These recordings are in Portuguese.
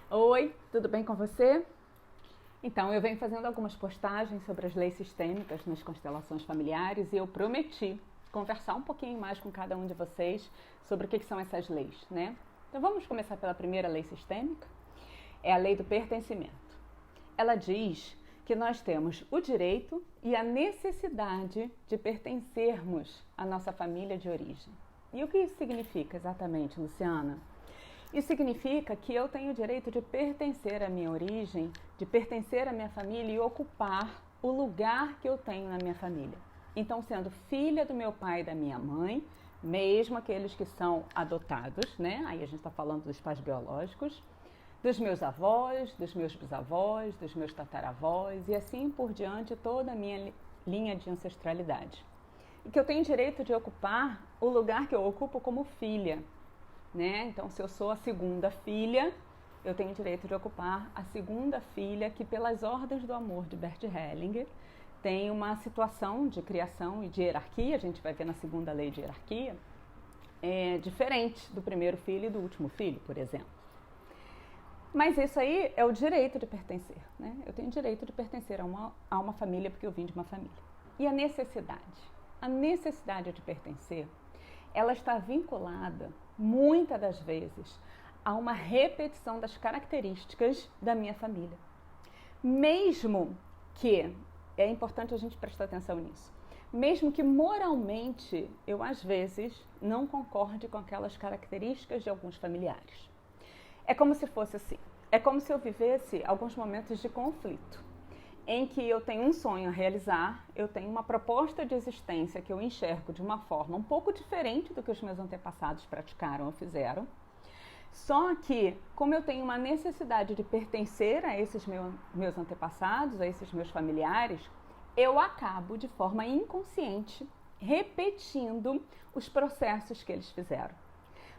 Oi, tudo bem com você? Então, eu venho fazendo algumas postagens sobre as leis sistêmicas nas constelações familiares e eu prometi conversar um pouquinho mais com cada um de vocês sobre o que são essas leis, né? Então, vamos começar pela primeira lei sistêmica. É a lei do pertencimento. Ela diz que nós temos o direito e a necessidade de pertencermos à nossa família de origem. E o que isso significa exatamente, Luciana? Isso significa que eu tenho o direito de pertencer à minha origem, de pertencer à minha família e ocupar o lugar que eu tenho na minha família. Então, sendo filha do meu pai e da minha mãe, mesmo aqueles que são adotados, né? Aí a gente está falando dos pais biológicos, dos meus avós, dos meus bisavós, dos meus tataravós e assim por diante toda a minha linha de ancestralidade. E que eu tenho direito de ocupar o lugar que eu ocupo como filha. Né? Então, se eu sou a segunda filha, eu tenho direito de ocupar a segunda filha que, pelas ordens do amor de Bert Hellinger, tem uma situação de criação e de hierarquia, a gente vai ver na segunda lei de hierarquia, diferente do primeiro filho e do último filho, por exemplo. Mas isso aí é o direito de pertencer, né? Eu tenho direito de pertencer a uma família porque eu vim de uma família. E a necessidade? A necessidade de pertencer, ela está vinculada, muitas das vezes, a uma repetição das características da minha família. Mesmo que, é importante a gente prestar atenção nisso, mesmo que moralmente eu, às vezes, não concorde com aquelas características de alguns familiares. É como se fosse assim, é como se eu vivesse alguns momentos de conflito, em que eu tenho um sonho a realizar, eu tenho uma proposta de existência que eu enxergo de uma forma um pouco diferente do que os meus antepassados praticaram ou fizeram. Só que, como eu tenho uma necessidade de pertencer a esses meus antepassados, a esses meus familiares, eu acabo, de forma inconsciente, repetindo os processos que eles fizeram.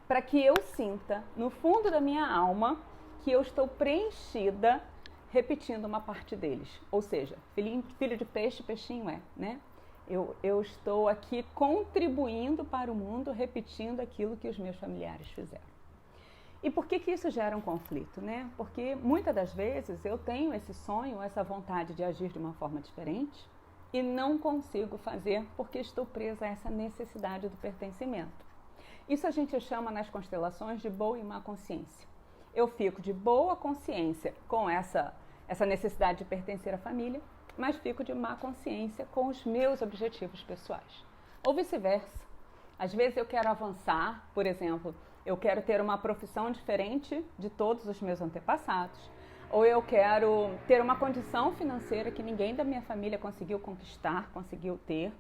Para que eu sinta, no fundo da minha alma, que eu estou preenchida repetindo uma parte deles. Ou seja, filho de peixe, peixinho é, né? Eu estou aqui contribuindo para o mundo, repetindo aquilo que os meus familiares fizeram. E por que isso gera um conflito, né? Porque muitas das vezes eu tenho esse sonho, essa vontade de agir de uma forma diferente e não consigo fazer porque estou presa a essa necessidade do pertencimento. Isso a gente chama nas constelações de boa e má consciência. Eu fico de boa consciência com essa necessidade de pertencer à família, mas fico de má consciência com os meus objetivos pessoais. Ou vice-versa. Às vezes eu quero avançar, por exemplo, eu quero ter uma profissão diferente de todos os meus antepassados, ou eu quero ter uma condição financeira que ninguém da minha família conseguiu conquistar, conseguiu ter.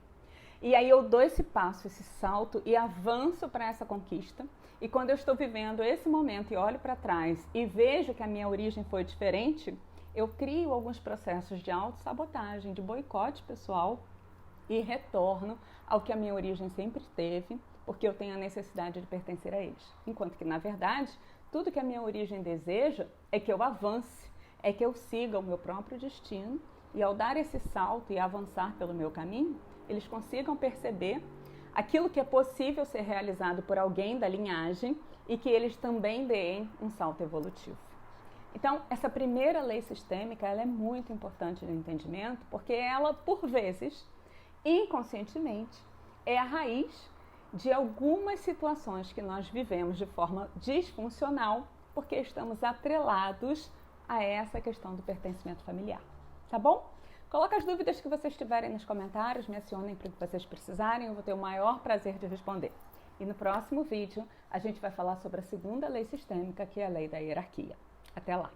E aí eu dou esse passo, esse salto e avanço para essa conquista. E quando eu estou vivendo esse momento e olho para trás e vejo que a minha origem foi diferente, eu crio alguns processos de autossabotagem, de boicote pessoal e retorno ao que a minha origem sempre teve, porque eu tenho a necessidade de pertencer a eles. Enquanto que, na verdade, tudo que a minha origem deseja é que eu avance, é que eu siga o meu próprio destino e ao dar esse salto e avançar pelo meu caminho, eles consigam perceber aquilo que é possível ser realizado por alguém da linhagem e que eles também deem um salto evolutivo. Então, essa primeira lei sistêmica ela é muito importante no entendimento porque ela, por vezes, inconscientemente, é a raiz de algumas situações que nós vivemos de forma disfuncional porque estamos atrelados a essa questão do pertencimento familiar. Tá bom? Coloca as dúvidas que vocês tiverem nos comentários, me acionem para o que vocês precisarem, eu vou ter o maior prazer de responder. E no próximo vídeo, a gente vai falar sobre a segunda lei sistêmica, que é a lei da hierarquia. Até lá!